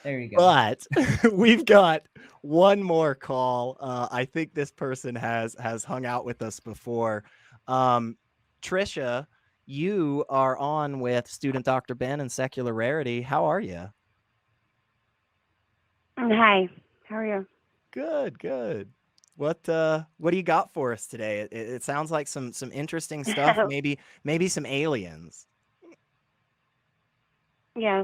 There you go. But we've got one more call. I think this person has hung out with us before. Trisha, you are on with student Dr. Ben and Secular Rarity. How are you? Hi, how are you? Good, good. What do you got for us today? It sounds like some interesting stuff. Maybe some aliens. Yeah.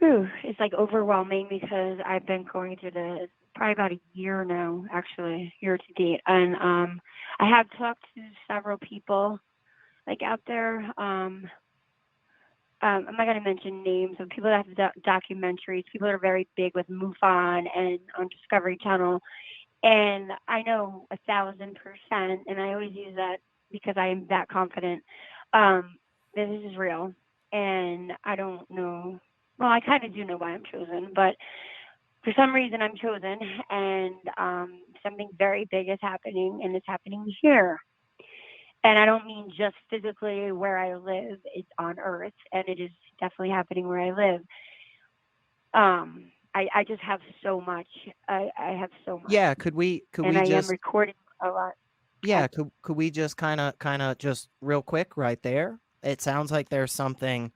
It's like overwhelming because I've been going through this probably about a year now, actually, year to date, and I have talked to several people like out there. I'm not going to mention names of people that have documentaries, people that are very big with MUFON and on Discovery Channel. And I know 1,000%, and I always use that because I am that confident. This is real. And I don't know, well, I kind of do know why I'm chosen, but for some reason I'm chosen, and something very big is happening, and it's happening here. And I don't mean just physically where I live, it's on Earth, and it is definitely happening where I live. I just have so much. I have so much. Yeah, could And we I am just recording a lot. yeah, could we just kind of just real quick right there? It sounds like there's something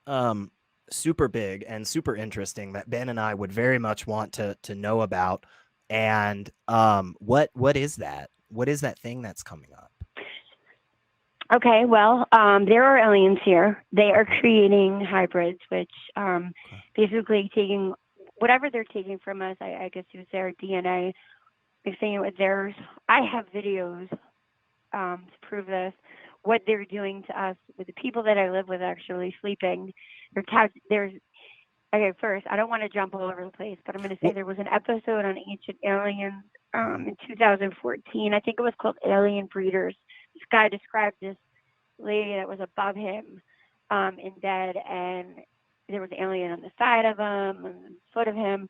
um super big and super interesting that Ben and I would very much want to know about. And what is that? What is that thing that's coming up? Okay, well, there are aliens here. They are creating hybrids, which Okay. basically taking whatever they're taking from us. I guess it was their DNA, mixing it with theirs. I have videos to prove this. What they're doing to us with the people that I live with, actually sleeping. There's okay. First, I don't want to jump all over the place, but I'm going to say Well, there was an episode on Ancient Aliens in 2014. I think it was called Alien Breeders. This guy described this lady that was above him in bed, and there was an alien on the side of him, on the foot of him.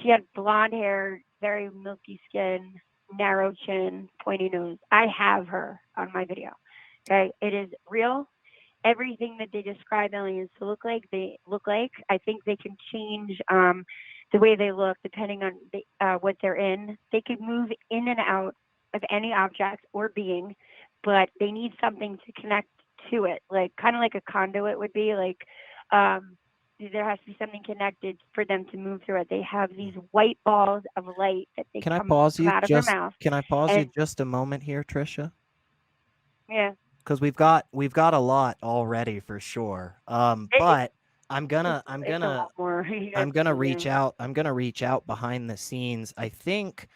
She had blonde hair, very milky skin, narrow chin, pointy nose. I have her on my video. Okay, it is real. Everything that they describe aliens to look like, they look like. I think they can change the way they look depending on what they're in. They could move in and out of any object or being, but they need something to connect to it, like kind of like a conduit would be. Like there has to be something connected for them to move through it. They have these white balls of light that they can I come pause you out of their just mouth, can I pause you and just a moment here, Trisha? yeah, Because we've got a lot already for sure. it, But I'm gonna I'm it's a gonna lot more. You guys I'm gonna can reach do. out. I'm gonna reach out behind the scenes. I think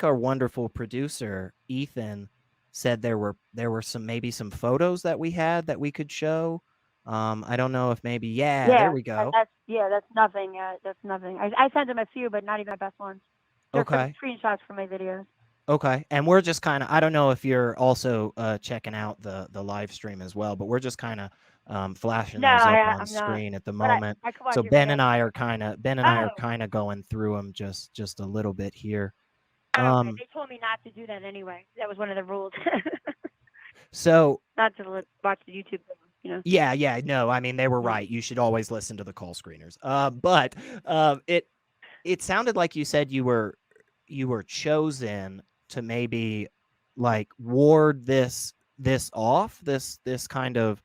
our wonderful producer Ethan said there were some maybe some photos that we had that we could show. I don't know if maybe yeah, there Yeah, we go. that's nothing. That's nothing. I sent them a few, but not even my best ones. They're from Okay. screenshots from my videos. Okay. And we're just kind of I don't know if you're also checking out the live stream as well, but we're just kind of flashing No, those up on I'm not. screen at the But moment. I could watch So your video. Ben and I are Oh, kind of going through them just a little bit here. okay. Um They told me not to do that anyway. That was one of the rules. so Not to watch the YouTube thing. yeah, yeah, no, I mean they were Yeah. right. You should always listen to the call screeners. But it sounded like you said you were chosen to maybe like ward this off, this kind of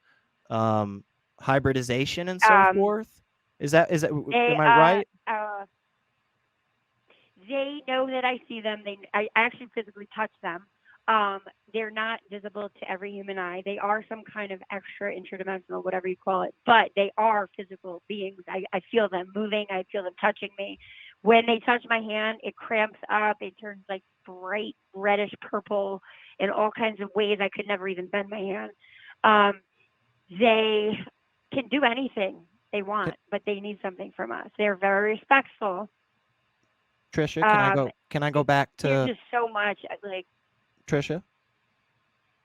um hybridization and so Um, forth. Is that they am I right? they know that I see them. I actually physically touch them. They're not visible to every human eye. They are some kind of extra interdimensional, whatever you call it, but they are physical beings. I feel them moving. I feel them touching me. When they touch my hand, it cramps up. It turns like bright reddish purple in all kinds of ways. I could never even bend my hand. Um, they can do anything they Can, want, but they need something from us. They're very respectful. Trisha, Um, can I go it, back there's to just so much like Trisha?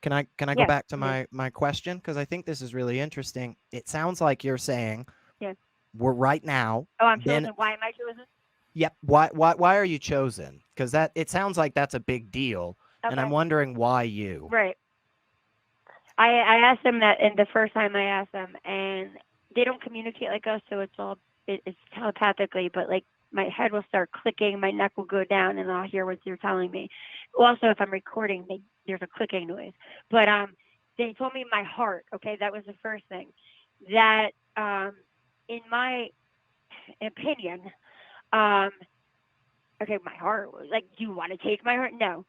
Can I go yeah, back to yeah, my question because I think this is really interesting. It sounds like you're saying yeah. we're right now Oh, I'm Ben chosen. Why am I chosen? Yep. Why are you chosen? Because that it sounds like that's a big deal, and I'm Okay, wondering why you. right. I asked them that, and the first time I asked them, and they don't communicate like us, so it's telepathically, but like my head will start clicking, my neck will go down, and I'll hear what they're telling me. Also, if I'm recording, there's a clicking noise. But they told me my heart. Okay, that was the first thing. That in my opinion, okay, my heart was like, do you want to take my heart? No.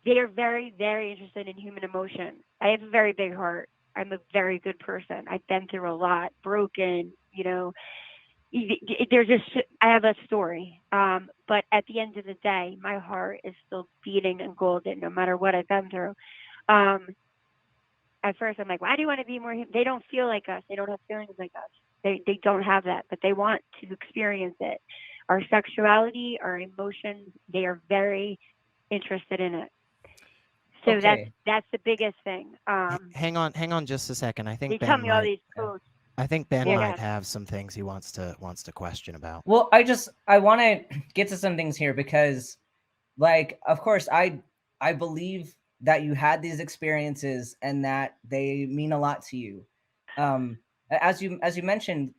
They are very, very interested in human emotion. I have a very big heart. I'm a very good person. I've been through a lot, broken, you know. I have a story. But at the end of the day, my heart is still beating and golden no matter what I've been through. At first, I'm like, why do you want to be more human? They don't feel like us. They don't have feelings like us. They don't have that, but they want to experience it. Our sexuality, our emotions, they are very interested in it. So Okay. that's the biggest thing. Hang on just a second. I think they Ben tell me all might, these codes. I think Ben Yeah. might have some things he wants to question about. Well, I want to get to some things here because, like, of course, I believe that you had these experiences and that they mean a lot to you. As you mentioned,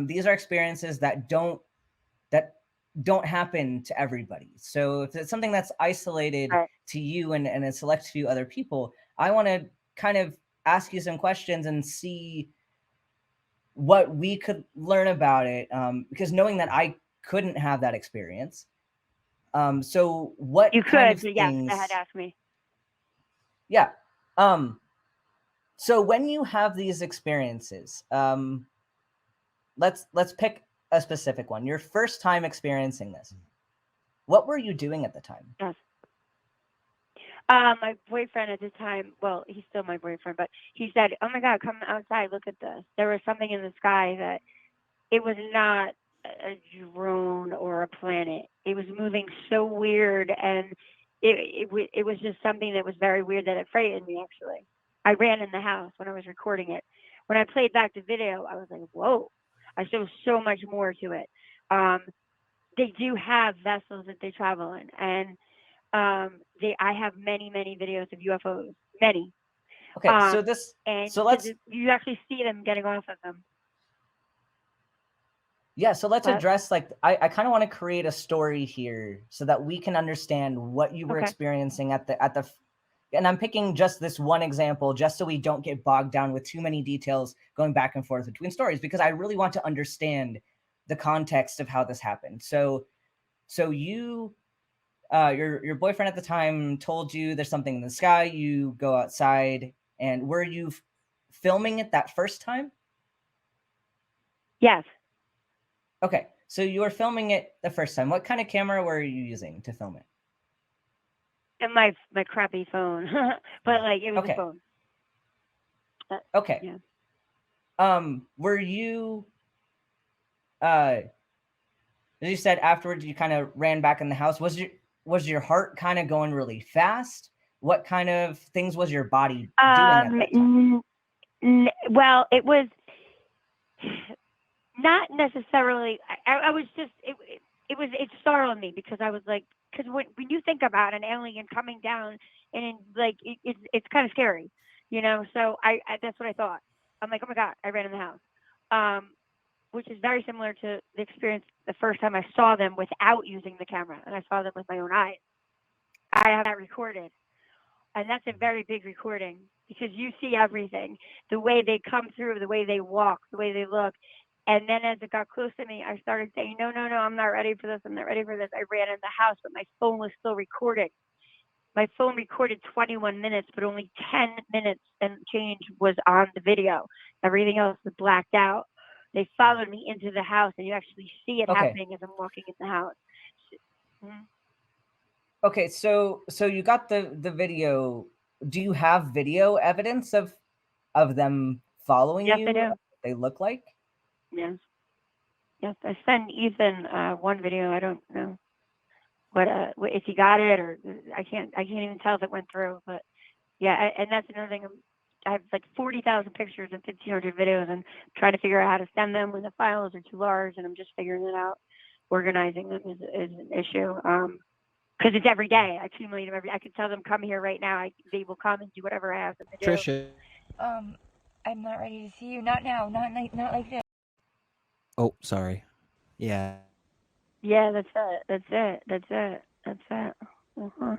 these are experiences that don't happen to everybody. So if it's something that's isolated Right. to you and a select few other people, I want to kind of ask you some questions and see what we could learn about it, because knowing that I couldn't have that experience. So what You kind could, of yes, things? I had asked me. Yeah. So when you have these experiences, let's pick a specific one. Your first time experiencing this. What were you doing at the time? Yes. My boyfriend at the time, well, he's still my boyfriend, but he said, oh my God, come outside, look at this. There was something in the sky that it was not a drone or a planet. It was moving so weird, and it was just something that was very weird that it frightened me, actually. I ran in the house when I was recording it. When I played back the video, I was like, whoa, I saw so much more to it. They do have vessels that they travel in, and I have many videos of UFOs, many. Okay, so let's you actually see them getting off of them. Yeah, so let's address, like, I kind of want to create a story here so that we can understand what you were experiencing at the and I'm picking just this one example just so we don't get bogged down with too many details going back and forth between stories, because I really want to understand the context of how this happened. So you your boyfriend at the time told you there's something in the sky, you go outside, and were you filming it that first time? Yes. Okay, so you were filming it the first time. What kind of camera were you using to film it? And my crappy phone, but like it was a phone. Okay. Yeah. Were you? As you said afterwards, you kind of ran back in the house. Was your heart kind of going really fast? What kind of things was your body doing at that time? Well, it was not necessarily. I was just it startled me because I was like, because when you think about an alien coming down and like it's kind of scary, you know. So I that's what I thought. I'm like, oh my God, I ran in the house, which is very similar to the experience the first time I saw them without using the camera, and I saw them with my own eyes. I have that recorded, and that's a very big recording because you see everything, the way they come through, the way they walk, the way they look. And then as it got close to me, I started saying, no, I'm not ready for this. I'm not ready for this. I ran in the house, but my phone was still recording. My phone recorded 21 minutes, but only 10 minutes and change was on the video. Everything else was blacked out. They followed me into the house, and you actually see it happening as I'm walking in the house. Okay, so you got the video. Do you have video evidence of them following you? Yes, I do. What they look like? Yes. I sent Ethan one video. I don't know what if he got it, or I can't even tell if it went through. But yeah, and that's another thing. I have like 40,000 pictures and 1,500 videos, and trying to figure out how to send them when the files are too large, and I'm just figuring it out. Organizing them is an issue because it's every day. I accumulate them I could tell them come here right now. They will come and do whatever I ask them to do. Trisha, I'm not ready to see you. Not now. Not like this. Oh, sorry. Yeah. Yeah, that's it. Uh-huh.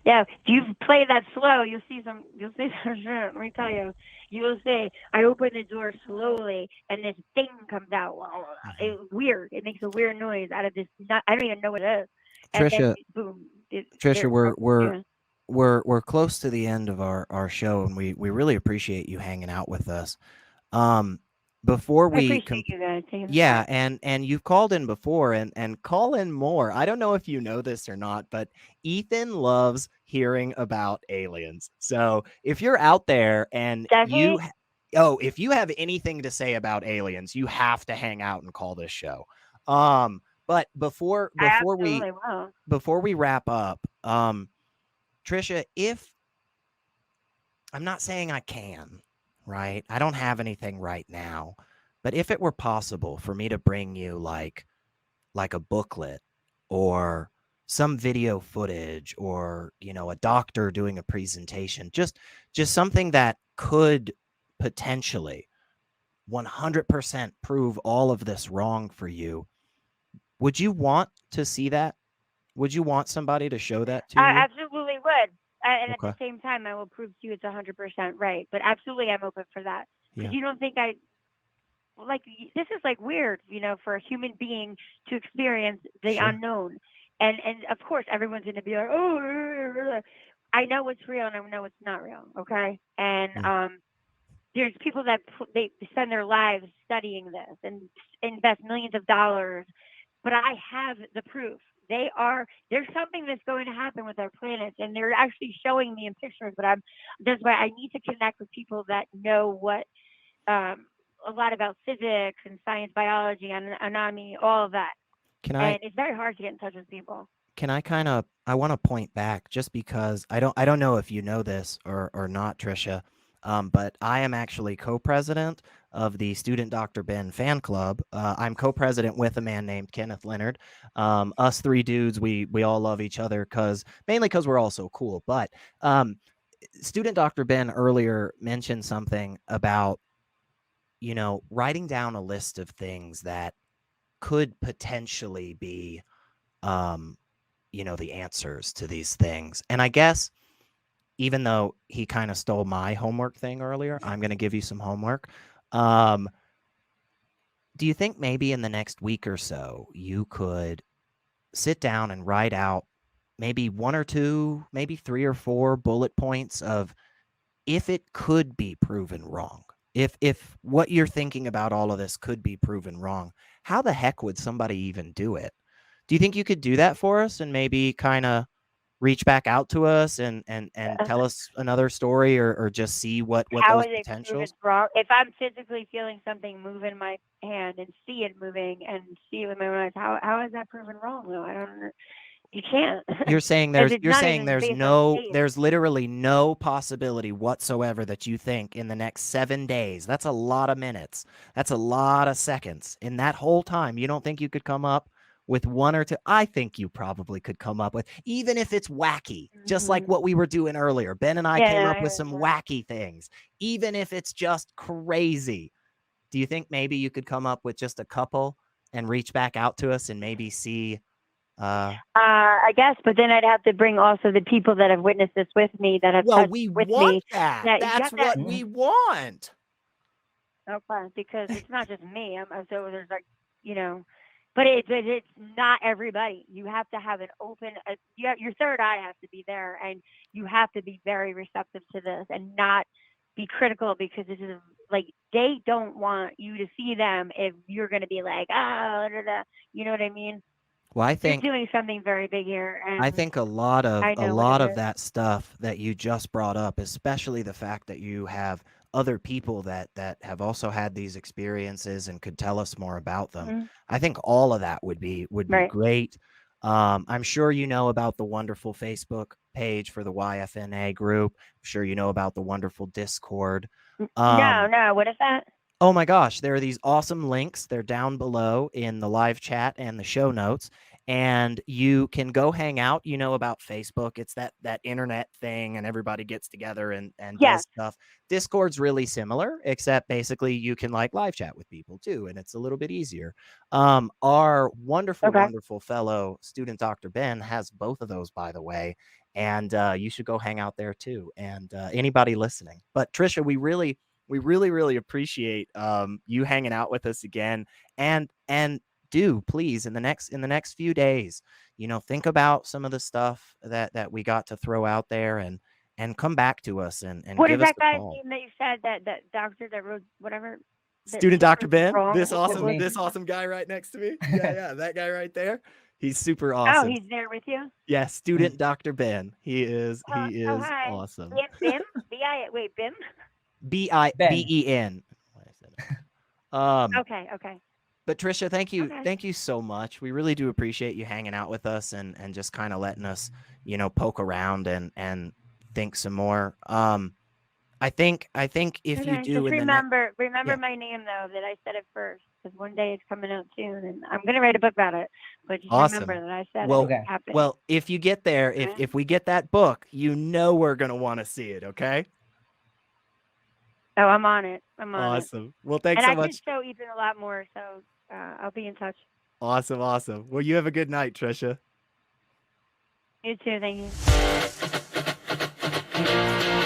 Yeah, if you play that slow, you'll see some shit. Let me tell you. You'll see, I open the door slowly and this thing comes out. It's weird. It makes a weird noise out of this. I don't even know what it is. And then, Trisha, boom. Trisha, we're close to the end of our show, and we really appreciate you hanging out with us. Before I we appreciate you guys taking the yeah, time. and you've called in before, and call in more. I don't know if you know this or not, but Ethan loves hearing about aliens. So if you're out there and Does he? if you have anything to say about aliens, you have to hang out and call this show. But before I absolutely will. we wrap up, Trisha, if I'm not saying I can, right? I don't have anything right now, but if it were possible for me to bring you like a booklet or some video footage or, you know, a doctor doing a presentation, just something that could potentially 100% prove all of this wrong for you, would you want to see that? Would you want somebody to show that to you? I absolutely would. And at Okay. the same time, I will prove to you it's 100% right. But absolutely, I'm open for that. Because Yeah. you don't think this is like weird, you know, for a human being to experience the Sure. unknown. And of course, everyone's going to be like, oh, I know it's real and I know it's not real. Okay. And there's people that they spend their lives studying this and invest millions of dollars. But I have the proof. There's something that's going to happen with our planets, and they're actually showing me in pictures. But that's why I need to connect with people that know what a lot about physics and science, biology, and anatomy, all of that. And it's very hard to get in touch with people. Can I want to point back just because I don't know if you know this or not, Trisha, but I am actually co-president of the Student Dr. Ben fan club. I'm co-president with a man named Kenneth Leonard. Us three dudes, we all love each other mainly because we're all so cool. But Student Dr. Ben earlier mentioned something about, you know, writing down a list of things that could potentially be, you know, the answers to these things. And I guess even though he kind of stole my homework thing earlier, I'm going to give you some homework. Do you think maybe in the next week or so you could sit down and write out maybe 1 or 2, maybe 3 or 4 bullet points of if it could be proven wrong? If what you're thinking about all of this could be proven wrong, how the heck would somebody even do it? Do you think you could do that for us and maybe kind of reach back out to us and tell us another story or just see what how those is it potentials? wrong? If I'm physically feeling something move in my hand and see it moving and see it with my eyes, how is that proven wrong? No, I don't. You can't. You're saying there's literally no possibility whatsoever that you think in the next 7 days. That's a lot of minutes. That's a lot of seconds. In that whole time, you don't think you could come up with 1 or 2? I think you probably could come up with, even if it's wacky, just like what we were doing earlier. Ben and I came up with some wacky things, even if it's just crazy. Do you think maybe you could come up with just a couple and reach back out to us and maybe see? I guess, but then I'd have to bring also the people that have witnessed this with me, that have touched with me. That's what we want. Okay, because it's not just me. So there's like, you know, but it's not everybody. You have to have an open. Your third eye has to be there, and you have to be very receptive to this and not be critical, because this is like, they don't want you to see them if you're going to be like, you know what I mean? Well, I think you're doing something very big here. And I think a lot of that stuff that you just brought up, especially the fact that you have other people that have also had these experiences and could tell us more about them. Mm-hmm. I think all of that would be right. great. I'm sure you know about the wonderful Facebook page for the YFNA group. I'm sure you know about the wonderful Discord. No, what is that? Oh my gosh, there are these awesome links. They're down below in the live chat and the show notes. And you can go hang out. You know about Facebook. It's that internet thing, and everybody gets together and Yes. does stuff. Discord's really similar, except basically you can like live chat with people too, and it's a little bit easier. Our wonderful, wonderful fellow student Dr. Ben has both of those, by the way. And you should go hang out there too. And anybody listening. But Trisha, we really appreciate you hanging out with us again. And do please in the next few days, think about some of the stuff that we got to throw out there and come back to us and what give is us that guy's call. name that you said, that doctor that wrote whatever? Student Dr. Ben, wrong? this awesome guy right next to me. Yeah, that guy right there. He's super Oh, awesome. he's there with you? Yeah, Student Dr. Ben. He is hi. awesome. Bim? Wait, Bim? Ben. Okay. But Trisha, thank you so much. We really do appreciate you hanging out with us and just kind of letting us, poke around and think some more. I think if you do, just remember my name though, that I said it first, because one day it's coming out soon, and I'm gonna write a book about it. But just remember that I said it happened. Well, if you get there, if we get that book, we're gonna want to see it. Okay. Oh, I'm on it. Awesome. Well, thanks so much. And I can show Ethan a lot more, so I'll be in touch. Awesome. Well, you have a good night, Trisha. You too. Thank you.